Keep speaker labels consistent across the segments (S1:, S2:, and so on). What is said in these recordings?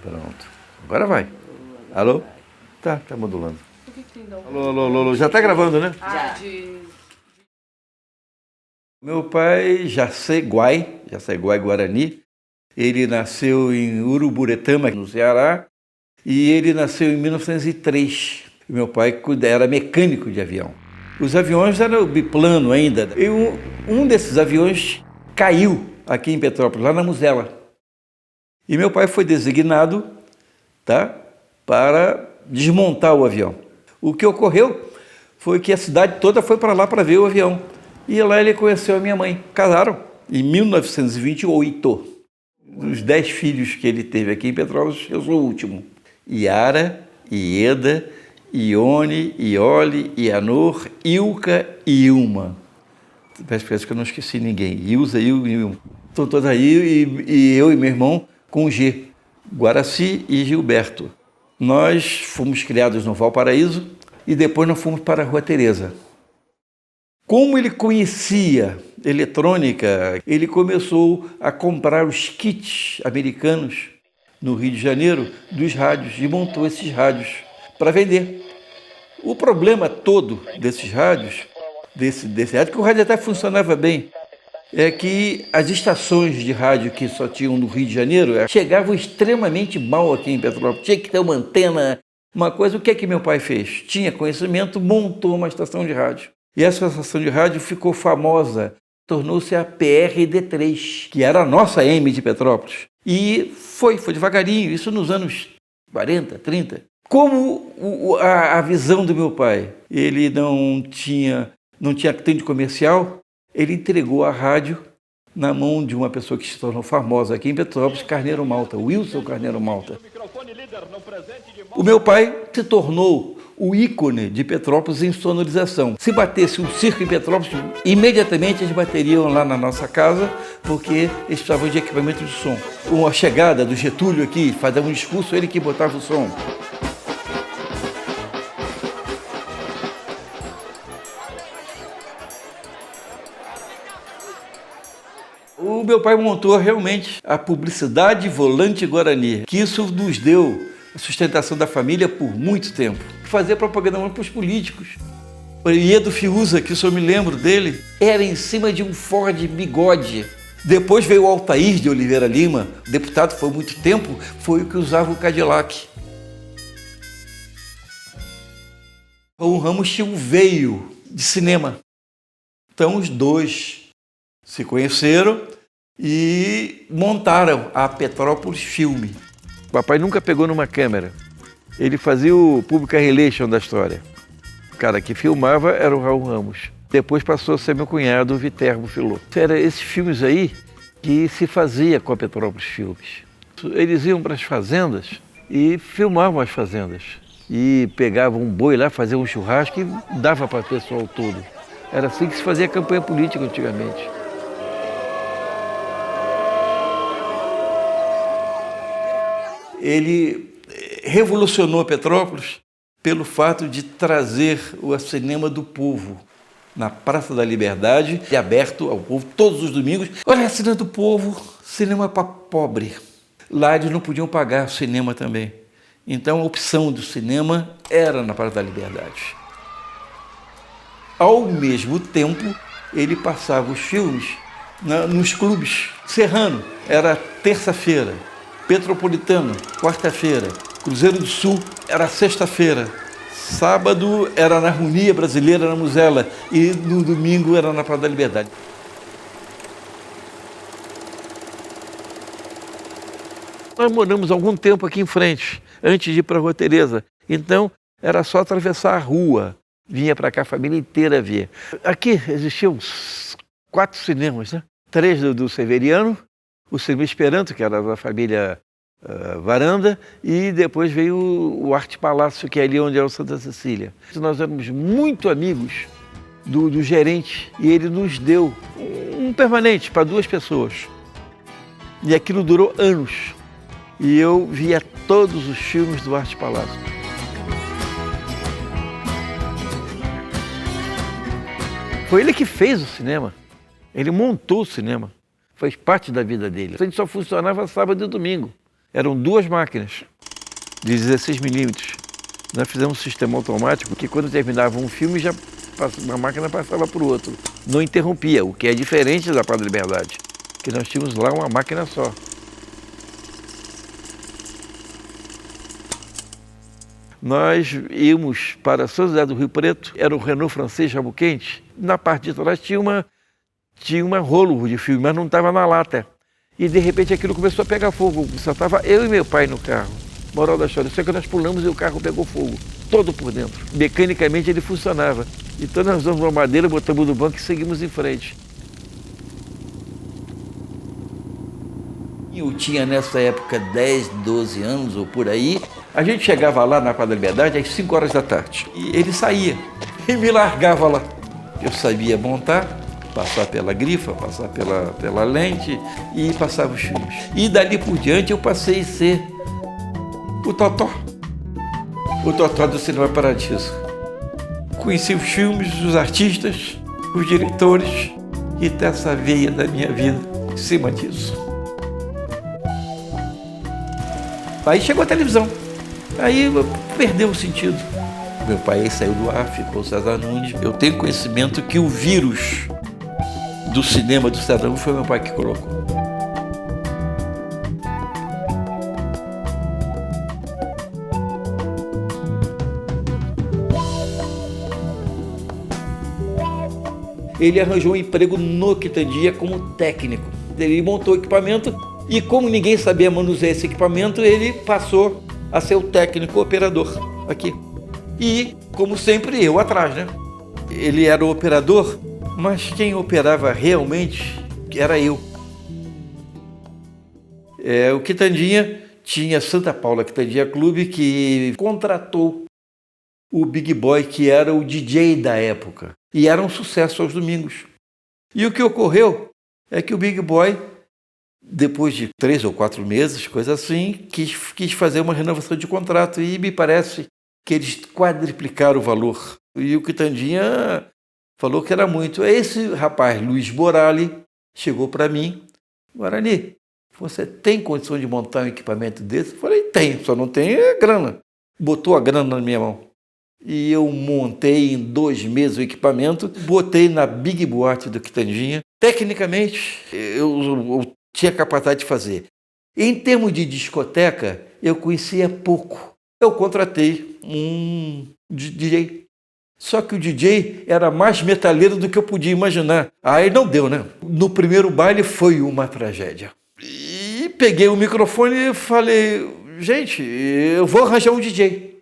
S1: Pronto. Agora vai. Alô? Tá modulando. Alô. Já tá gravando, né?
S2: Já.
S1: Meu pai, Jaceguai Guarani, ele nasceu em Uruburetama, no Ceará, e ele nasceu em 1903. Meu pai era mecânico de avião. Os aviões eram biplano ainda. E um desses aviões caiu aqui em Petrópolis, lá na Muzela. E meu pai foi designado, para desmontar o avião. O que ocorreu foi que a cidade toda foi para lá para ver o avião. E lá ele conheceu a minha mãe. Casaram em 1928. Dos 10 filhos que ele teve aqui em Petrópolis, eu sou o último. Iara, Ieda, Ione, Iole, Ianor, Ilka e Ilma. Parece que eu não esqueci ninguém. Ilza, Il e Ilma. Estão todos aí, e eu e meu irmão com G. Guaraci e Gilberto. Nós fomos criados no Valparaíso e depois nós fomos para a Rua Teresa. Como ele conhecia eletrônica, ele começou a comprar os kits americanos no Rio de Janeiro dos rádios e montou esses rádios para vender. O problema todo desses rádios, desse rádio, que o rádio até funcionava bem, é que as estações de rádio que só tinham no Rio de Janeiro chegavam extremamente mal aqui em Petrópolis. Tinha que ter uma antena, uma coisa. O que é que meu pai fez? Tinha conhecimento, montou uma estação de rádio. E essa estação de rádio ficou famosa, tornou-se a PRD3, que era a nossa M de Petrópolis. E foi devagarinho, isso nos anos 40, 30. Como a visão do meu pai, ele não tinha atende comercial, ele entregou a rádio na mão de uma pessoa que se tornou famosa aqui em Petrópolis, Carneiro Malta, Wilson Carneiro Malta. O meu pai se tornou o ícone de Petrópolis em sonorização. Se batesse um circo em Petrópolis, imediatamente eles bateriam lá na nossa casa, porque eles precisavam de equipamento de som. Com a chegada do Getúlio aqui, fazia um discurso, ele que botava o som. O meu pai montou realmente a publicidade Volante Guarani, que isso nos deu a sustentação da família por muito tempo. Fazer propaganda para os políticos. O Iedo Fiuza, que eu só me lembro dele, era em cima de um Ford Bigode. Depois veio o Altair de Oliveira Lima, deputado foi muito tempo, foi o que usava o Cadillac. O Ramos tinha um veio de cinema. Então os dois se conheceram e montaram a Petrópolis Filme. O papai nunca pegou numa câmera. Ele fazia o public relation da história. O cara que filmava era o Raul Ramos. Depois passou a ser meu cunhado, o Viterbo Filô. Eram esses filmes aí que se fazia com a Petrópolis Filmes. Eles iam para as fazendas e filmavam as fazendas. E pegavam um boi lá, faziam um churrasco e dava para o pessoal todo. Era assim que se fazia campanha política antigamente. Ele revolucionou Petrópolis pelo fato de trazer o cinema do povo na Praça da Liberdade, aberto ao povo todos os domingos. Olha, cinema do povo, cinema para pobre. Lá eles não podiam pagar cinema também. Então a opção do cinema era na Praça da Liberdade. Ao mesmo tempo, ele passava os filmes nos clubes. Serrano era terça-feira. Petropolitano, quarta-feira. Cruzeiro do Sul era sexta-feira. Sábado era na Harmonia Brasileira, na Muzela. E no domingo era na Praça da Liberdade. Nós moramos algum tempo aqui em frente, antes de ir para a Rua Teresa. Então, era só atravessar a rua. Vinha para cá a família inteira ver. Aqui existiam 4 cinemas, né? 3 do Severiano, o Cinema Esperanto, que era da família Varanda, e depois veio o Arte Palácio, que é ali onde é o Santa Cecília. Nós éramos muito amigos do gerente e ele nos deu um permanente para 2 pessoas. E aquilo durou anos. E eu via todos os filmes do Arte Palácio. Foi ele que fez o cinema. Ele montou o cinema. Faz parte da vida dele. A gente só funcionava sábado e domingo. Eram 2 máquinas de 16 milímetros. Nós fizemos um sistema automático que quando terminava um filme, já uma máquina passava para o outro. Não interrompia, o que é diferente da Padre Liberdade, que nós tínhamos lá uma máquina só. Nós íamos para São José do Rio Preto, era o Renault francês Rabo Quente. Na parte de trás tinha uma rolo de filme, mas não estava na lata. E de repente aquilo começou a pegar fogo. Só estava eu e meu pai no carro. Moral da história, só que nós pulamos e o carro pegou fogo, todo por dentro. Mecanicamente ele funcionava. Então nós usamos uma madeira, botamos no banco e seguimos em frente. Eu tinha nessa época 10, 12 anos ou por aí. A gente chegava lá na Padre Liberdade às 5 horas da tarde. E ele saía e me largava lá. Eu sabia montar, passar pela grifa, passar pela lente e passava os filmes. E dali por diante eu passei a ser o Totó do Cinema Paradiso. Conheci os filmes, os artistas, os diretores e ter essa veia da minha vida em cima disso. Aí chegou a televisão, aí perdeu o sentido. Meu pai saiu do ar, ficou o César Nunes. Eu tenho conhecimento que o vírus do cinema do César Nunes foi meu pai que colocou. Ele arranjou um emprego no Quitandia como técnico. Ele montou o equipamento e, como ninguém sabia manusear esse equipamento, ele passou a ser o técnico operador aqui. E, como sempre, eu atrás, né? Ele era o operador, mas quem operava realmente era eu. O Quitandinha tinha Santa Paula Quitandinha Clube, que contratou o Big Boy, que era o DJ da época. E era um sucesso aos domingos. E o que ocorreu é que o Big Boy, depois de 3 ou 4 meses, coisa assim, quis fazer uma renovação de contrato. E me parece que eles quadriplicaram o valor. E o Quitandinha falou que era muito. Esse rapaz, Luiz Borali, chegou para mim. Guarani, você tem condição de montar um equipamento desse? Eu falei, tenho, só não tenho grana. Botou a grana na minha mão. E eu montei em 2 meses o equipamento, botei na Big Boate do Quitandinha. Tecnicamente, eu tinha capacidade de fazer. Em termos de discoteca, eu conhecia pouco. Eu contratei um DJ. Só que o DJ era mais metaleiro do que eu podia imaginar. Aí não deu, né? No primeiro baile foi uma tragédia. E peguei o microfone e falei, gente, eu vou arranjar um DJ.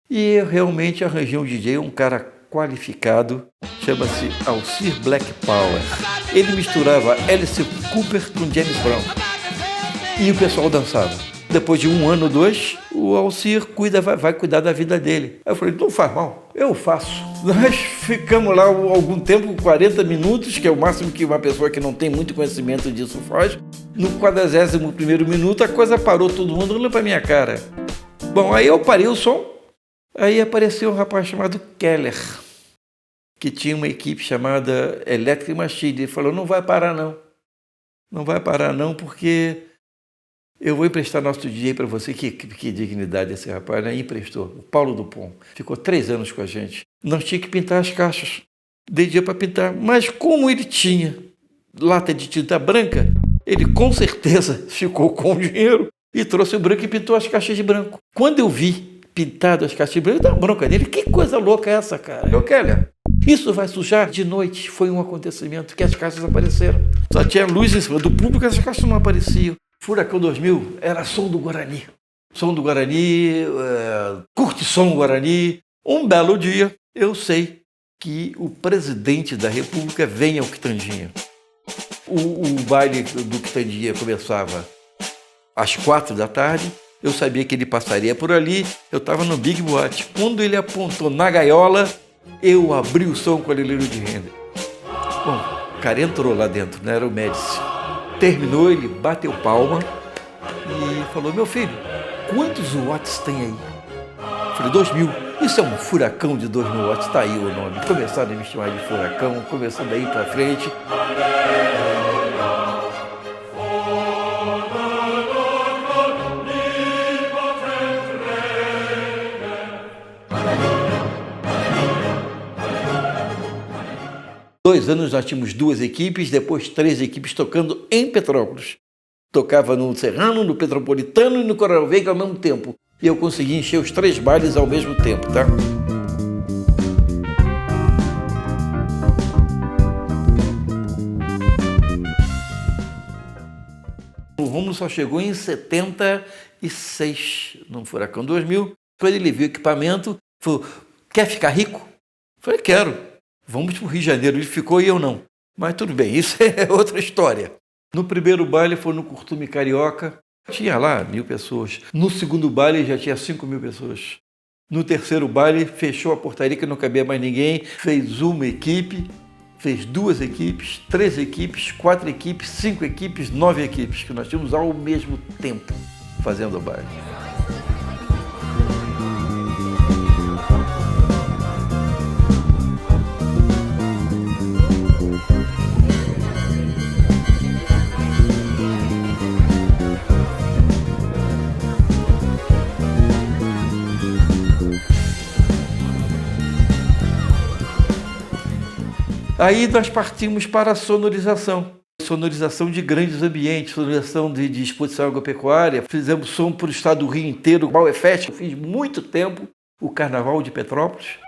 S1: E eu realmente arranjei um DJ, um cara qualificado, chama-se Alcir Black Power. Ele misturava Alice Cooper com James Brown. E o pessoal dançava. Depois de 1 ano ou 2, o Alcir vai cuidar da vida dele. Aí eu falei, não faz mal, eu faço. Nós ficamos lá algum tempo, 40 minutos, que é o máximo que uma pessoa que não tem muito conhecimento disso faz. No 41º minuto, a coisa parou, todo mundo olhando para minha cara. Bom, aí eu parei o som. Aí apareceu um rapaz chamado Keller, que tinha uma equipe chamada Electric Machine. Ele falou, não vai parar não. Não vai parar não, porque eu vou emprestar nosso DJ para você. Que dignidade esse rapaz, né? E emprestou. O Paulo Dupont. Ficou 3 anos com a gente. Nós tínhamos que pintar as caixas. Dei dia para pintar. Mas como ele tinha lata de tinta branca, ele com certeza ficou com o dinheiro e trouxe o branco e pintou as caixas de branco. Quando eu vi pintado as caixas de branco, eu dei uma bronca nele. Que coisa louca é essa, cara? Eu quero. Isso vai sujar de noite. Foi um acontecimento que as caixas apareceram. Só tinha luz em cima do público e as caixas não apareciam. Furacão 2000 era som do Guarani. Som do Guarani, curte-som Guarani. Um belo dia, eu sei que o presidente da República vem ao Quitandinha. O baile do Quitandinha começava às 4 da tarde. Eu sabia que ele passaria por ali, eu estava no Big Boate. Quando ele apontou na gaiola, eu abri o som com o Alelero de Render. Bom, o cara entrou lá dentro, né? Era o Médici. Terminou, ele bateu palma e falou, meu filho, quantos watts tem aí? Eu falei, 2000. Isso é um furacão de 2000 watts, tá aí o nome. Começaram a me chamar de furacão, começando daí para frente. 2 anos nós tínhamos 2 equipes, depois 3 equipes tocando em Petrópolis. Tocava no Serrano, no Petropolitano e no Coral Veiga ao mesmo tempo. E eu consegui encher os 3 bailes ao mesmo tempo, tá? O Rômulo só chegou em 76, no Furacão 2000. Quando ele viu o equipamento, falou, quer ficar rico? Eu falei, quero. Vamos para o Rio de Janeiro. Ele ficou e eu não. Mas tudo bem, isso é outra história. No primeiro baile foi no Curtume Carioca. Tinha lá 1.000 pessoas. No segundo baile já tinha 5.000 pessoas. No terceiro baile fechou a portaria que não cabia mais ninguém. Fez uma equipe, fez 2 equipes, 3 equipes, 4 equipes, 5 equipes, 9 equipes. Que nós tínhamos ao mesmo tempo fazendo o baile. Aí nós partimos para a sonorização. Sonorização de grandes ambientes, sonorização de exposição agropecuária. Fizemos som para o estado do Rio inteiro. O Bauer Fest, eu fiz muito tempo o Carnaval de Petrópolis.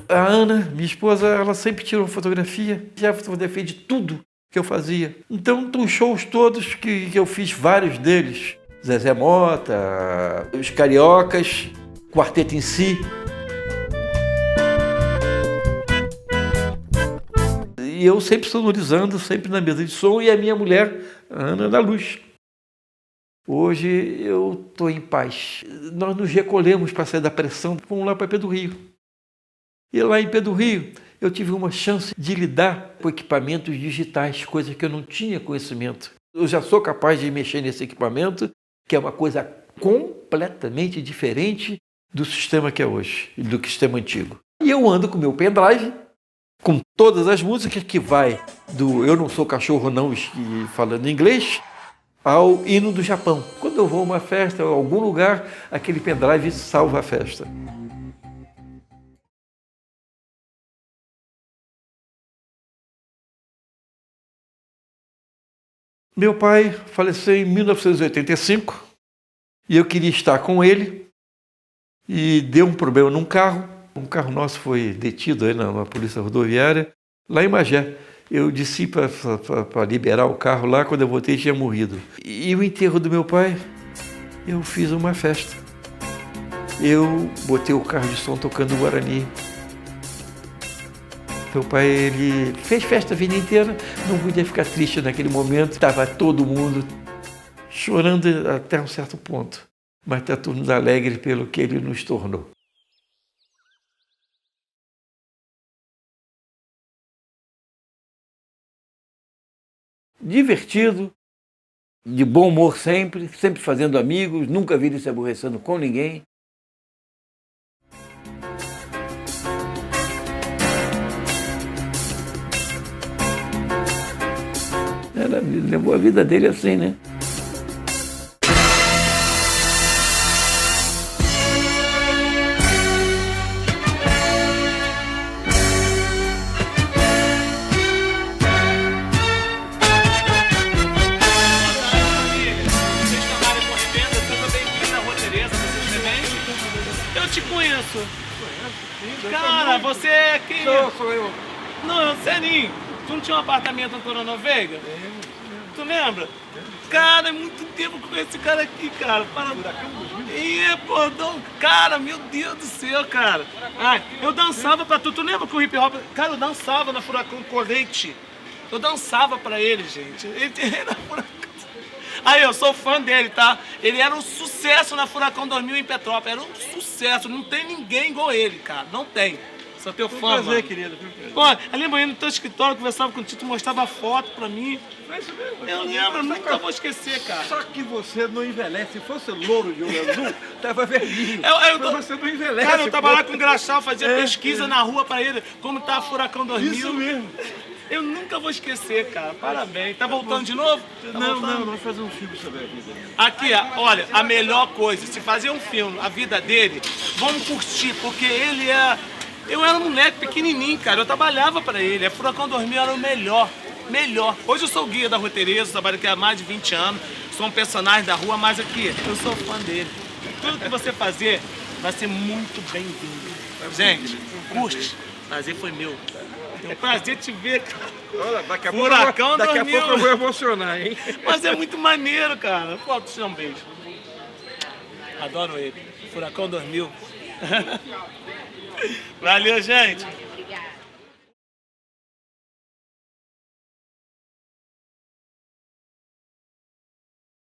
S1: A Ana, minha esposa, ela sempre tirou fotografia, já fotografia de tudo que eu fazia. Então, os shows todos que eu fiz, vários deles, Zezé Mota, os Cariocas, Quarteto em Si. E eu sempre sonorizando, sempre na mesa de som, e a minha mulher, a Ana da Luz. Hoje eu estou em paz. Nós nos recolhemos para sair da pressão, fomos lá para Pedro Rio. E lá em Pedro Rio, eu tive uma chance de lidar com equipamentos digitais, coisas que eu não tinha conhecimento. Eu já sou capaz de mexer nesse equipamento, que é uma coisa completamente diferente do sistema que é hoje, do sistema antigo. E eu ando com o meu pendrive, com todas as músicas, que vai do Eu Não Sou Cachorro Não, falando inglês, ao hino do Japão. Quando eu vou a uma festa ou a algum lugar, aquele pendrive salva a festa. Meu pai faleceu em 1985 e eu queria estar com ele e deu um problema num carro. Um carro nosso foi detido aí na polícia rodoviária, lá em Magé. Eu desci para liberar o carro lá, quando eu voltei tinha morrido. E o enterro do meu pai, eu fiz uma festa. Eu botei o carro de som tocando Guarani. Meu pai, ele fez festa a vida inteira, não podia ficar triste naquele momento. Estava todo mundo chorando até um certo ponto, mas está todo mundo alegre pelo que ele nos tornou. Divertido, de bom humor sempre, sempre fazendo amigos, nunca vi ele se aborrecendo com ninguém. Ela levou a vida dele assim, né?
S2: Eu te conheço. Cara, você é quem?
S1: Sou eu.
S2: Não, eu Seninho. Tu não tinha um apartamento no Coronel Veiga? Tu lembra? Cara, é muito tempo que eu conheço esse cara aqui, cara. Pô, cara, meu Deus do céu, cara. Ah, eu dançava pra tu. Tu lembra que o hip hop... Cara, eu dançava na Furacão Colete. Eu dançava pra ele, gente. Ele era Furacão. Aí, eu sou fã dele, tá? Ele era um sucesso na Furacão 2000 em Petrópolis. Era um sucesso. Não tem ninguém igual ele, cara. Não tem. Sou teu fã,
S3: prazer,
S2: mano.
S3: querido.
S2: Pô, eu lembro aí no teu escritório, conversava contigo, tu mostrava foto pra mim.
S3: É isso mesmo.
S2: Eu lembro, nunca vou esquecer, cara.
S3: Só que você não envelhece. Se fosse louro de olho azul, tava velhinho. Mas você não envelhece.
S2: Cara, eu tava lá com o Engraxal, fazia pesquisa na rua pra ele, como tá a Furacão 2000.
S3: Isso mesmo.
S2: Eu nunca vou esquecer, cara. Parabéns. Tá voltando de novo? Tá
S3: Não,
S2: voltando?
S3: vamos fazer um filme sobre a vida dele.
S2: Aqui, ó, olha, a melhor coisa, se fazer um filme, a vida dele, vamos curtir, porque ele é... Eu era um moleque pequenininho, cara, eu trabalhava pra ele, a Furacão 2000 era o melhor. Hoje eu sou guia da Rua Tereza, trabalho aqui há mais de 20 anos, sou um personagem da rua, mas aqui, eu sou fã dele. Tudo que você fazer vai ser muito bem-vindo. Gente, curte, prazer foi meu. É um prazer te ver, cara.
S3: Olha, daqui a
S2: Furacão
S3: pouco
S2: 2000.
S3: eu vou emocionar, hein?
S2: Mas é muito maneiro, cara. Pô, te dar um beijo. Adoro ele. Furacão 2000. Valeu, gente.